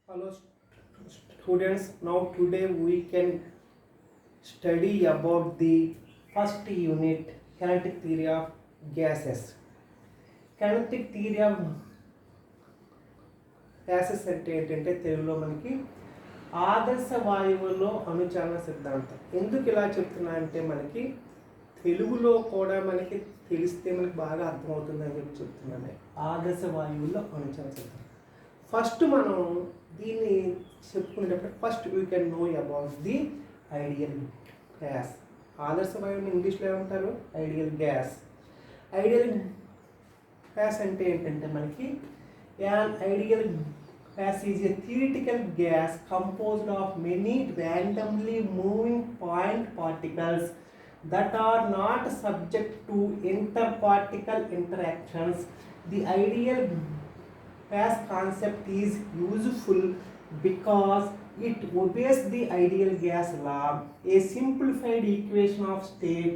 Hello students, now today we can study about the first unit, kinetic theory of gases. Kinetic theory of gases అంటే ఏంటంటే తెలుగులో మనకి ఆదర్శ వాయువులో అణుచలన సిద్ధాంతం. ఎందుకు ఇలా చెప్తున్నా అంటే మనకి తెలుగులో కూడా మనకి తెలిస్తే మనకి బాగా అర్థమవుతుందని చెప్పి చెప్తున్నాను. ఆదర్శ వాయువుల్లో అణుచలన సిద్ధాంతం. ఫస్ట్ మనం దీన్ని చెప్పుకునేటప్పుడు first we can know about the ideal gas. ఆదర్శ వాయువుని ఇంగ్లీష్లో ఏమంటారు? Ideal gas. ఐడియల్ గ్యాస్ అంటే ఏంటంటే మనకి an ideal gas is a theoretical gas composed of many randomly moving point particles that are not subject to interparticle interactions. The ideal gas concept is useful because it obeys the ideal gas law, a simplified equation of state,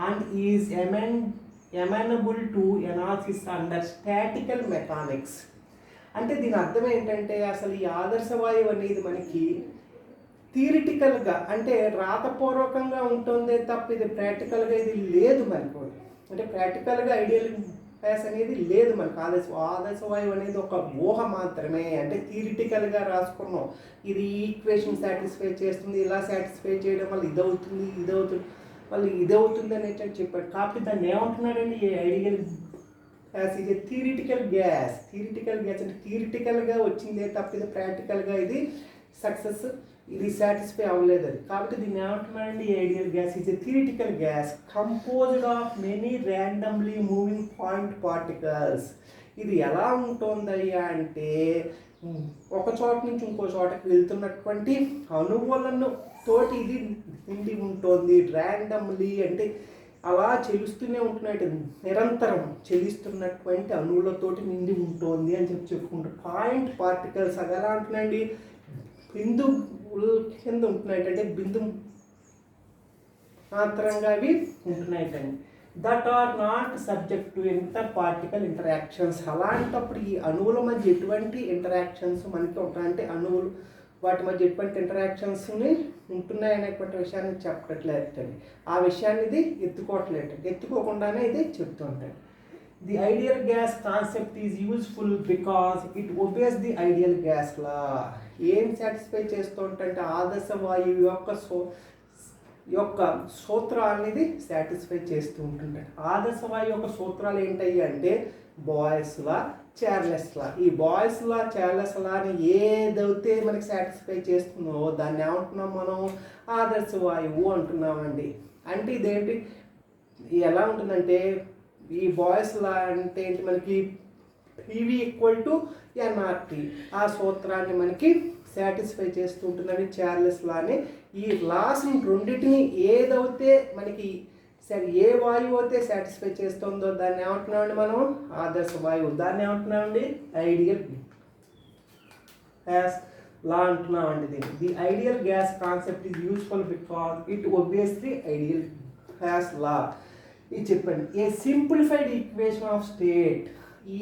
and is amenable to analysis under statical mechanics. అంటే దీని అర్థం ఏంటంటే అసలు ఈ ఆదర్శ వాయువు అనేది మనకి థియరిటికల్గా అంటే రాతపూర్వకంగా ఉంటుందే తప్ప ఇది ప్రాక్టికల్గా ఇది లేదు మనకు. అంటే ప్రాక్టికల్గా ఐడియల్ గ్యాస్ అనేది లేదు మనకు. ఆదర్శ వాయువు అనేది ఒక ఊహ మాత్రమే. అంటే థియరిటికల్గా రాసుకున్నాం, ఇది ఈక్వేషన్ సాటిస్ఫై చేస్తుంది, ఇలా సాటిస్ఫై చేయడం వల్ల ఇదవుతుంది మళ్ళీ ఇదవుతుంది అనేసి చెప్పాడు. కాబట్టి దాన్ని ఏమంటున్నాడండి? ఈ ఐడియల్ గ్యాస్ ఇది థియరిటికల్ గ్యాస్. థియరిటికల్ గ్యాస్ అంటే థియరిటికల్గా వచ్చిందే తప్ప ఇది ప్రాక్టికల్గా ఇది సక్సెస్ ఇది సాటిస్ఫై అవ్వలేదు అది. కాబట్టి దీన్ని ఏమంటున్నాడండి? ఈ ideal gas is a theoretical gas composed of many randomly moving point particles. ఇది ఎలా ఉంటుందయ్యా అంటే ఒక చోట నుంచి ఇంకో చోటకి వెళ్తున్నటువంటి అణువులను తోటి ఇది నిండి ఉంటుంది. ర్యాండమ్లీ అంటే అలా చెలుస్తూనే ఉంటున్నట్టు నిరంతరం చెలిస్తున్నటువంటి అణువులతోటి నిండి ఉంటుంది అని చెప్పుకుంటారు. పాయింట్ పార్టికల్స్ అది ఎలా ఉంటున్నాయండి? బిందువుల కింద ఉంటున్నాయి. అంటే బిందు మాత్రంగా అవి ఉంటున్నాయండి. That are not subject to inter particle interactions. అలాంటప్పుడు ఈ అణువుల మధ్య ఎటువంటి ఇంటరాక్షన్స్ మనకి ఉంటాయంటే అణువులు వాటి మధ్య ఎటువంటి ఇంటరాక్షన్స్ని ఉంటున్నాయనేటువంటి విషయాన్ని చెప్పట్లేదండి. ఆ విషయాన్ని ఇది ఎత్తుకోవట్లేదండి. ఎత్తుకోకుండానే ఇది చెప్తూ ఉంటాయి. The ideal gas concept is useful because it obeys the ideal gas లా. ఏం సాటిస్ఫై చేస్తూ ఉంటే ఆదర్శ వాయువు యొక్క సూత్రాలు అనేది సాటిస్ఫై చేస్తూ ఉంటుంటాడు. ఆదర్శ వాయువు యొక్క సూత్రాలు ఏంటయ్యి అంటే బాయిల్స్ లా, చార్లెస్ లా. ఈ బాయిల్స్ లా, చార్లెస్ లా అని ఏదైతే మనకి సాటిస్ఫై చేస్తుందో దాన్ని ఏమంటున్నాం మనం? ఆదర్శ వాయువు అంటున్నామండి. అంటే ఇదేంటి ఎలా ఉంటుందంటే ఈ బాయిల్స్ లా అంటే ఏంటి మనకి PV = nRT ఆ సూత్రాన్ని మనకి సాటిస్ఫై చేస్తూ ఉంటుందని చార్లెస్ లాని. ఈ లాస్ని రెండింటిని ఏదైతే మనకి సరే ఏ వాయువు అయితే సాటిస్ఫై చేస్తుందో దాన్ని ఏమంటున్నామండి మనం? ఆదర్శ వాయువు. దాన్ని ఏమంటున్నామండి? ఐడియల్ గ్యాస్ లా అంటున్నామండి. దీన్ని the ideal gas concept is useful because it obeys the ideal gas law. ఇది చెప్పండి. A simplified equation of state.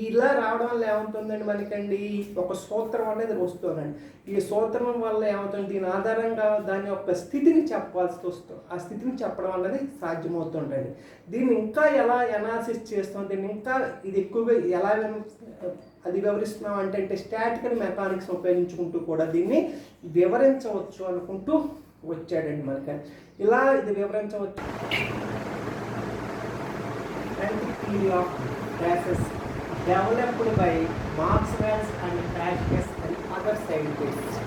ఇలా రావడం వల్ల ఏమవుతుందండి మనకండి? ఒక సూత్రం అనేది వస్తుందండి. ఈ సూత్రం వల్ల ఏమవుతుంది? దీని ఆధారంగా దాని యొక్క స్థితిని చెప్పాల్సి వస్తుంది. ఆ స్థితిని చెప్పడం అనేది సాధ్యమవుతుంటుంది. దీన్ని ఇంకా ఎలా ఎనాలిసిస్ చేస్తాం, దీన్ని ఇంకా ఇది ఎక్కువగా ఎలా అది వివరిస్తున్నాం అంటే స్టాటికల్ మెకానిక్స్ ఉపయోగించుకుంటూ కూడా దీన్ని వివరించవచ్చు అనుకుంటూ వచ్చాడండి మనకి. ఇలా ఇది వివరించవచ్చు. Theory of gases developed by Maxwell and Plashes and other scientists.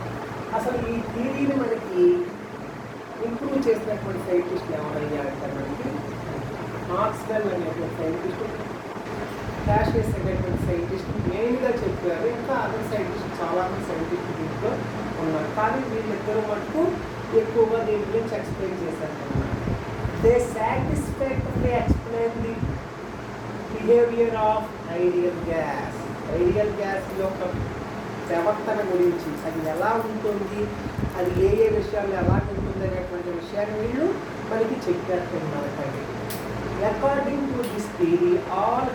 అసలు ఈ థియరీని మనకి ఇంప్రూవ్ చేసినటువంటి సైంటిస్టులు ఎవరయ్యా అంటే మనకి మాక్స్వెల్ అనేటువంటి సైంటిస్ట్, ప్లాషెస్ అనేటువంటి సైంటిస్ట్ మెయిన్గా చెప్పారు. ఇంకా అదర్ సైంటిస్ట్ చాలామంది సైంటిస్ట్ దీంట్లో ఉన్నారు. కానీ వీళ్ళిద్దరు మటుకు ఎక్కువగా దీని గురించి ఎక్స్ప్లెయిన్ చేశారు అన్నమాట. They satisfactorily explain the behaviour of ideal gas. Ideal gas యొక్క ప్రవర్తన గురించి, అది ఎలా ఉంటుంది, అది ఏ విషయాలు ఎలా ఉంటుంది అనేటువంటి విషయాన్ని వీళ్ళు మనకి చెప్పేస్తున్నారు. According to this theory all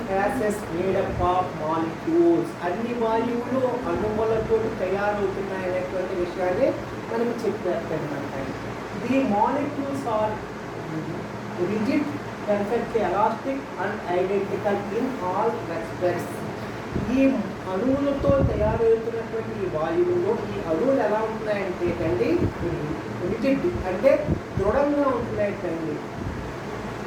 gases made up of molecules. అన్ని వాయువులు అణువులతో తయారవుతున్నాయనేటువంటి విషయాన్ని మనం చెప్పేస్తామన్నమాట. The molecules are rigid, perfectly elastic and identical in all respects. ఈ అణువులతో తయారవుతున్నటువంటి ఈ వాయువులు, ఈ అణువులు ఎలా ఉంటున్నాయంటే అండి రిజిడ్ అంటే దృఢంగా ఉంటున్నాయంటండి.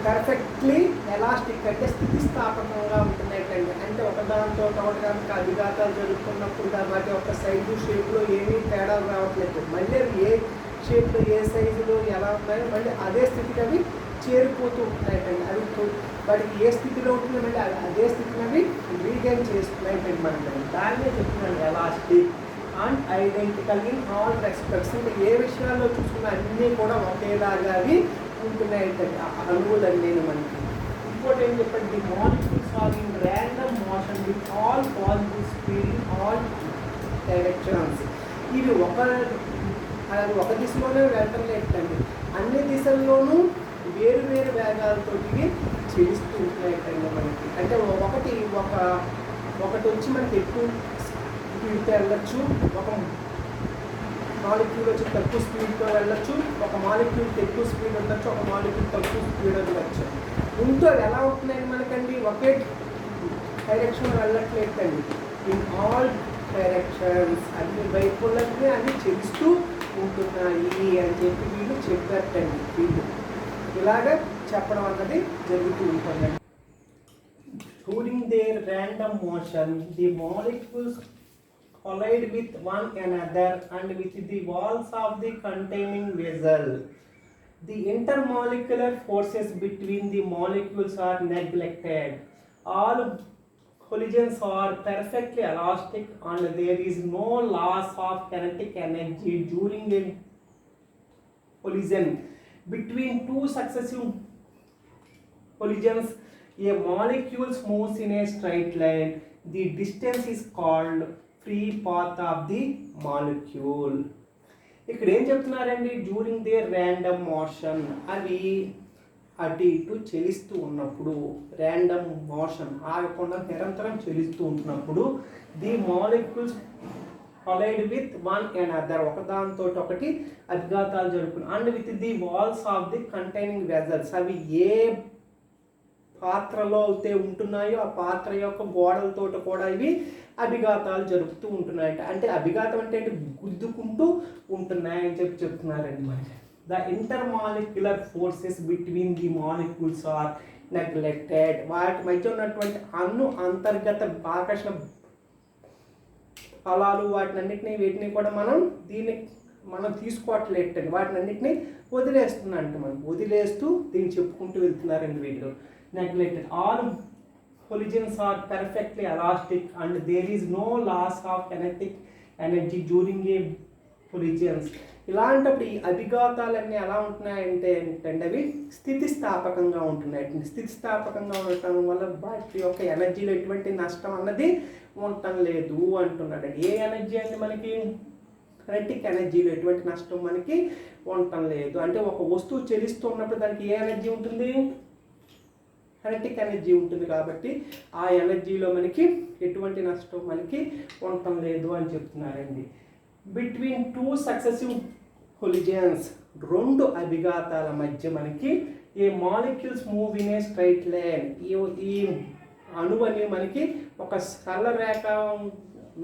పర్ఫెక్ట్లీ ఎలాస్టిక్ అంటే స్థితిస్థాపకంగా ఉంటున్నాయంటండి. అంటే ఒకదానితో ఒకటి కనుక అభిఘాతాలు జరుగుతున్నప్పుడు వాటి యొక్క సైజు షేప్లో ఏమీ తేడా రావట్లేదు. మళ్ళీ అవి ఏ షేప్లో ఏ సైజులో ఎలా ఉన్నాయో మళ్ళీ అదే స్థితికి అవి చేరిపోతూ ఉంటున్నాయంటండి. అవి వాటికి ఏ స్థితిలో ఉంటుందంటే అదే స్థితిని అవి రీగైన్ చేస్తున్నాయంటండి. మనకి దాన్నే చెప్తున్నాను elastic and identical in all respects. అంటే ఏ విషయాల్లో చూసుకున్నా అన్నీ కూడా ఒకేలాగా అవి ఉంటున్నాయంటండి ఆ అణువులన్నీ మనకి. ఇంకోటి ఏం చెప్పండి, the molecules are in random motion with all positive speed in all directions. ఇవి ఒక దిశలోనే వెళ్ళటం లేదండి, అన్ని దిశల్లోనూ వేరు వేరు వేగాలతో చెలిస్తూ ఉంటున్నాయంటండి మనకి. అంటే ఒకటి వచ్చి మనకి ఎక్కువ స్పీడ్తో వెళ్ళచ్చు, ఒక మాలిక్యూల్ వచ్చి తక్కువ స్పీడ్తో వెళ్ళచ్చు, ఒక మాలిక్యూల్కి ఎక్కువ స్పీడ్ ఉండొచ్చు, ఒక మాలిక్యూల్ తక్కువ స్పీడ్ ఉండొచ్చు. ఉంటూ ఎలా ఉంటున్నాయి మనకండి, ఒకే డైరెక్షన్ వెళ్ళట్లేదండి. ఇన్ ఆల్ డైరెక్షన్స్ అన్ని వైపులకి అన్ని చెలుస్తూ ఉంటున్నాయి అని చెప్పి వీళ్ళు చెప్పారండి. వీళ్ళు ఇలాగా చెప్పడం అన్నది జరుగుతూ ఉంటుందండి. During their random motion, the molecules collide with one another and with the walls of the containing vessel. The intermolecular forces between the molecules are neglected. All collisions are perfectly elastic and there is no loss of kinetic energy during a collision. Between two successive collisions, a molecule moves in a straight line. The distance is called free path of the molecule. ఇక్కడ ఏం చెప్తున్నారండి, during they random motion, అవి అటు ఇటు చెలిస్తూ ఉన్నప్పుడు, random motion ఆగకుండా నిరంతరం చెలిస్తూ ఉంటున్నప్పుడు, the molecules collide with one another, ఒకదానితో ఒకటి అభిఘాతాలు జరుపుకుని, and with the walls of the containing vessels, అవి ఏ పాత్రలో అయితే ఉంటున్నాయో ఆ పాత్ర యొక్క గోడలతో కూడా ఇవి అభిఘాతాలు జరుపుతూ ఉంటున్నాయంట. అంటే అభిఘాతం అంటే గుద్దుకుంటూ ఉంటున్నాయని చెప్తున్నారండి మనకి. The intermolecular forces between the molecules are neglected. వాటి మధ్య ఉన్నటువంటి అంతర్గత ఆకర్షణ ఫలాలు వీటిని కూడా మనం తీసుకోవట్లేదండి. వాటిని అన్నిటిని వదిలేస్తూ దీన్ని చెప్పుకుంటూ వెళ్తున్నారండి వీళ్ళు. Neglected. All collisions are perfectly elastic and there is no loss of kinetic energy during a collisions. ఇలాంటప్పుడు ఈ అభిఘాతాలన్నీ ఎలా ఉంటున్నాయంటే అవి స్థితిస్థాపకంగా ఉంటున్నాయి. స్థితిస్థాపకంగా ఉండటం వల్ల వాటి యొక్క ఎనర్జీలో ఎటువంటి నష్టం అన్నది ఉండటం లేదు అంటున్నాడండి. ఏ ఎనర్జీ అంటే మనకి కైనెటిక్ ఎనర్జీలో ఎటువంటి నష్టం మనకి ఉండటం లేదు. అంటే ఒక వస్తువు చెలిస్తున్నప్పుడు దానికి ఏ ఎనర్జీ ఉంటుంది, కైనెటిక్ ఎనర్జీ ఉంటుంది. కాబట్టి ఆ ఎనర్జీలో మనకి ఎటువంటి నష్టం మనకి ఉండటం లేదు అని చెప్తున్నారండి. బిట్వీన్ టూ సక్సెసివ్ కొలిజన్స్, రెండు అభిఘాతాల మధ్య మనకి a molecules move in a straight line, ఈ అణువని మనకి ఒక సరళ రేఖ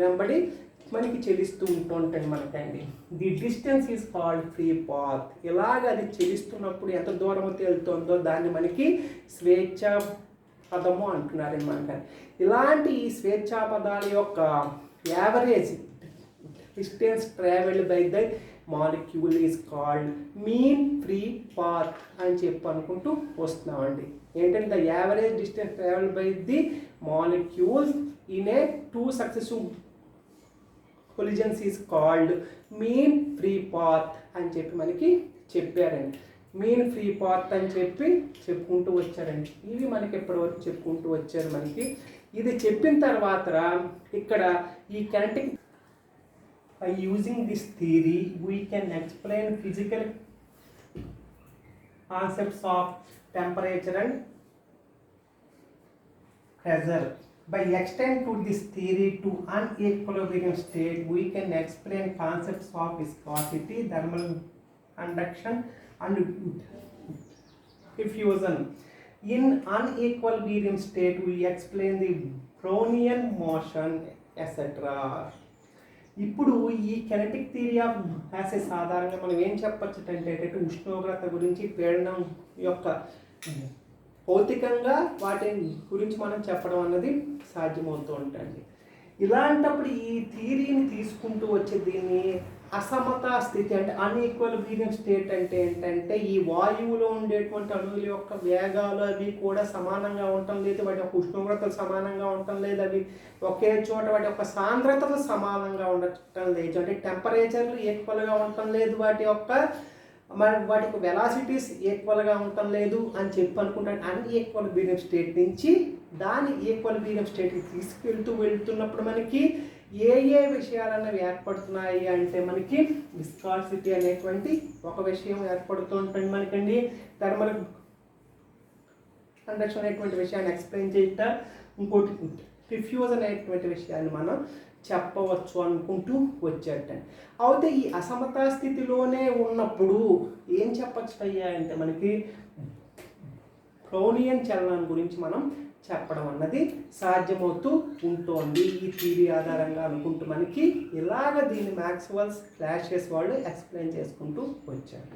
వెంబడి మనకి చెలిస్తూ ఉంటుంటుంది మనకండి. The distance is called free path. ఇలాగ అది చెలిస్తున్నప్పుడు ఎంత దూరం వెళ్తుందో దాన్ని మనకి స్వేచ్ఛా పదము అంటున్నారండి మనకని. ఇలాంటి ఈ స్వేచ్ఛా పదాల యొక్క average distance travelled by the molecule is called mean free path అని చెప్పి అనుకుంటూ వస్తున్నామండి. ఏంటంటే the average distance travelled by the molecules in a two successive collisions is called mean free path అని చెప్పి మనకి చెప్పారండి. మీన్ ఫ్రీ పాత్ అని చెప్పుకుంటూ వచ్చారండి. ఇవి మనకి ఎప్పటివరకు చెప్పుకుంటూ వచ్చారు. మనకి ఇది చెప్పిన తర్వాత ఇక్కడ ఈ kinetic by using this theory we can explain physical concepts of temperature and pressure. By extend to this theory to unequilibrium state, we can explain concepts of viscosity, thermal conduction, and diffusion. In unequilibrium state, we explain the Brownian motion, etc. ఇప్పుడు ఈ kinetic theory of gases ఆధారంగా మనం ఏం చెప్పచ్చు అంటే ఉష్ణోగ్రత గురించి, పీడనం యొక్క భౌతికంగా వాటి గురించి మనం చెప్పడం అన్నది సాధ్యమవుతూ ఉంటుంది. ఇలాంటప్పుడు ఈ థియరీని తీసుకుంటూ వచ్చే దీన్ని అసమతా స్థితి అంటే అన్ఈక్వలిబ్రియం స్టేట్ అంటే ఏంటంటే ఈ వాయువులో ఉండేటువంటి అణువుల యొక్క వేగాలు అవి కూడా సమానంగా ఉండటం లేదు, వాటి యొక్క ఉష్ణోగ్రతలు సమానంగా ఉండటం లేదు, అవి ఒకే చోట వాటి యొక్క సాంద్రతలు సమానంగా ఉండటం లేదు, అంటే టెంపరేచర్లు ఈక్వల్గా ఉండటం లేదు, వాటి యొక్క వెలాసిటీస్ ఈక్వల్గా ఉండటం లేదు అని చెప్పి అనుకుంటాను. అన్ఈక్వలిబ్రియం స్టేట్ నుంచి దాని ఈక్వలిబ్రియం స్టేట్కి వెళ్తున్నప్పుడు మనకి ఏ ఏ విషయాలన్నవి ఏర్పడుతున్నాయి అంటే మనకి విస్కాసిటీ అనేటువంటి ఒక విషయం ఏర్పడుతూ ఉంటుంది మనకండి, థర్మల్ కండక్షన్ అనేటువంటి విషయాన్ని ఎక్స్ప్లెయిన్ చేయటం, ఇంకోటి డిఫ్యూజన్ అనేటువంటి విషయాన్ని మనం చెప్పవచ్చు అనుకుంటూ వచ్చేట. అయితే ఈ అసమతా స్థితిలోనే ఉన్నప్పుడు ఏం చెప్పచ్చు అయ్యా అంటే మనకి బ్రౌనియన్ చలనం గురించి మనం చెప్పడం అన్నది సాధ్యమవుతూ ఉంటుంది ఈ థియరీ ఆధారంగా అనుకుంటూ మనకి ఇలాగ దీన్ని మ్యాక్స్వెల్స్ క్లాషెస్ వాళ్ళు ఎక్స్ప్లెయిన్ చేసుకుంటూ వచ్చారు.